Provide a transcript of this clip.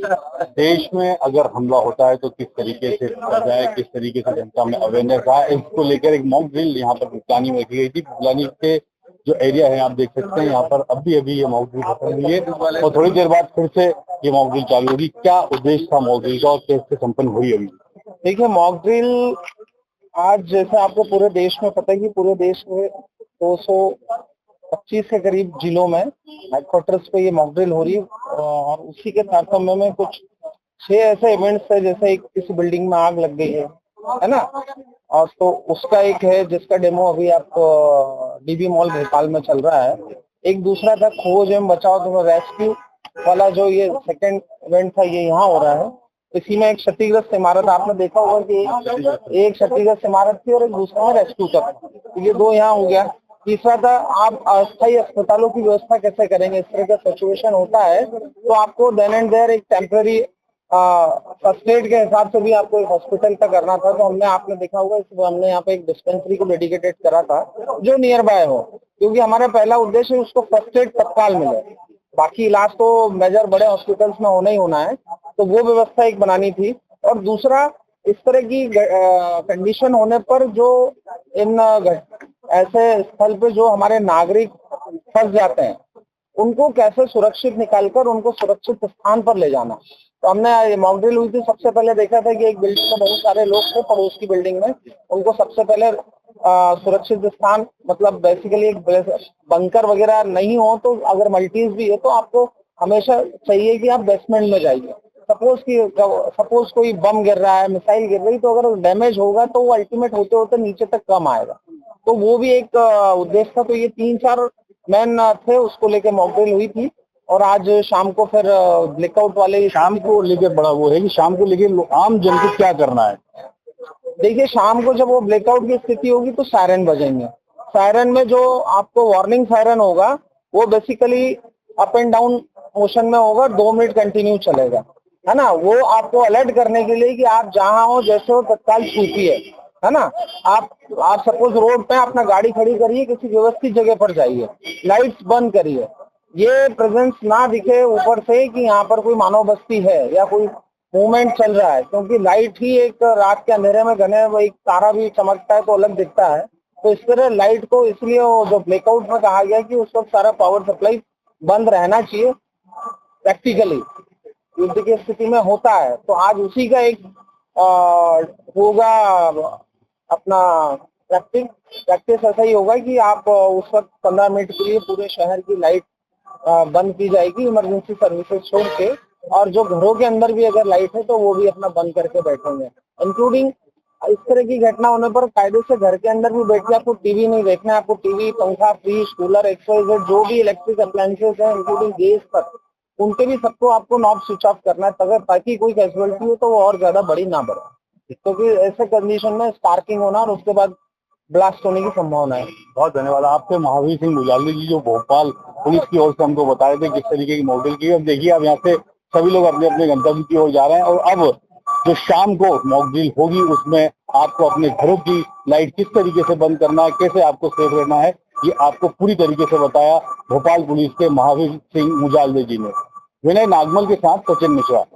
देश में अगर हमला होता है तो किस तरीके से किया जाए, किस तरीके से जनता में अवेयरनेस आए, इसको लेकर एक मॉक ड्रिल यहाँ पर बुलानी में रखी गई थी। बुलानी के जो एरिया है आप देख सकते हैं, यहाँ पर अभी ये मॉक ड्रिल खत्म हुई है और थोड़ी देर बाद फिर से ये मॉक ड्रिल चालू होगी। क्या उद्देश्य था मॉक ड्रिल का और कैसे संपन्न हुई अभी? देखिए, मॉक ड्रिल आज जैसे आपको पूरे देश में पता है कि पूरे देश में 225 के करीब जिलों में हेडक्वार्टर्स पे ये मॉक ड्रिल हो रही है और उसी के तारतम्य में कुछ 6 ऐसे इवेंट्स है। जैसे एक किसी बिल्डिंग में आग लग गई है ना, और तो उसका एक है जिसका डेमो अभी आप डीबी मॉल भोपाल में चल रहा है। एक दूसरा था खोज एवं बचाव तो रेस्क्यू वाला, जो ये सेकंड इवेंट था, ये यहाँ हो रहा है। इसी में एक क्षतिग्रस्त इमारत आपने देखा होगा कि एक क्षतिग्रस्त इमारत थी और एक दूसरा में रेस्क्यू का, तो ये 2 यहाँ हो गया। तीसरा था आप अस्थायी अस्पतालों की व्यवस्था कैसे करेंगे। इस तरह का सिचुएशन होता है तो आपको देन एंड देयर एक टेम्पररी फर्स्ट एड के हिसाब से भी आपको एक हॉस्पिटल का करना था। तो हमने, आपने देखा होगा, हमने यहाँ पे एक डिस्पेंसरी को डेडिकेटेड करा था जो नियर बाय हो, क्योंकि हमारा पहला उद्देश्य उसको फर्स्ट एड तत्काल मिले। बाकी इलाज तो मेजर बड़े हॉस्पिटल्स में होना ही होना है, तो वो व्यवस्था एक बनानी थी। और दूसरा, इस तरह की कंडीशन होने पर जो इन ऐसे स्थल पे जो हमारे नागरिक फंस जाते हैं उनको कैसे सुरक्षित निकालकर उनको सुरक्षित स्थान पर ले जाना। तो हमने मॉक ड्रिल हुई थी, सबसे पहले देखा था कि एक बिल्डिंग में बहुत सारे लोग थे पड़ोस की बिल्डिंग में, उनको सबसे पहले सुरक्षित स्थान, मतलब बेसिकली एक बंकर वगैरह नहीं हो तो अगर मल्टीज भी है तो आपको हमेशा चाहिए कि आप बेसमेंट में जाइए। सपोज कोई बम गिर रहा है, मिसाइल गिर रही, तो अगर डैमेज होगा तो वो अल्टीमेट होते होते नीचे तक कम आएगा। तो वो भी एक उद्देश्य था। तो ये 3-4 मैन थे, उसको लेके मॉक ड्रिल हुई थी। और आज शाम को फिर ब्लैकआउट वाले, शाम को लेके बड़ा वो है कि शाम को लेके आम जन को क्या करना है। देखिए, शाम को जब वो ब्लैकआउट की स्थिति होगी तो सायरन बजेंगे। सायरन में जो आपको वार्निंग सायरन होगा वो basically up and down motion में होगा, 2 मिनट कंटिन्यू चलेगा, है ना। वो आपको अलर्ट करने के लिए कि आप जहां हो, जैसे हो, तत्काल छूटिए, है ना। आप सपोज रोड पे अपना गाड़ी खड़ी करिए, किसी व्यवस्थित जगह पर जाइए, लाइट्स बंद करिए, ये प्रेजेंस ना दिखे ऊपर से कि यहाँ पर कोई मानव बस्ती है या कोई मूवमेंट चल रहा है, क्योंकि लाइट ही एक रात के अंधेरे में घने, एक तारा भी चमकता है तो अलग दिखता है। तो इस तरह लाइट को, इसलिए वो जो ब्लैकआउट में कहा गया कि उस वक्त सारा पावर सप्लाई बंद रहना चाहिए। प्रैक्टिकली युद्ध की स्थिति में होता है, तो आज उसी का एक होगा अपना प्रैक्टिस ऐसा ही होगा कि आप उस वक्त 15 मिनट के लिए पूरे शहर की लाइट बंद की जाएगी, इमरजेंसी सर्विसेज छोड़ के। और जो घरों के अंदर भी अगर लाइट है तो वो भी अपना बंद करके बैठेंगे। इंक्लूडिंग इस तरह की घटना होने पर कायदे से घर के अंदर भी बैठ के आपको टीवी नहीं देखना है। आपको टीवी, पंखा, फ्रिज, कूलर, XYZ जो भी इलेक्ट्रिक अप्लायंसेस है, इंक्लूडिंग गैस तक, उनके भी सबको आपको नॉब स्विच ऑफ करना है, ताकि कोई कैजुअलिटी हो तो वो और ज्यादा बड़ी ना बढ़े, क्योंकि ऐसे कंडीशन में स्पार्किंग होना और उसके बाद ब्लास्ट होने की संभावना है। बहुत धन्यवाद आपसे महावीर सिंह मुजालदी जी, जो भोपाल पुलिस की ओर से हमको बता रहे थे किस तरीके की मॉडल की। अब देखिए, अब यहाँ से सभी लोग अपने अपने गंतव्य की ओर जा रहे हैं और अब जो शाम को मॉक ड्रिल होगी उसमें आपको अपने घरों की लाइट किस तरीके से बंद करना है, कैसे आपको सेफ रहना है, ये आपको पूरी तरीके से बताया भोपाल पुलिस के महावीर सिंह मुजालदी जी ने। विनय नागमल के साथ सचिन मिश्रा।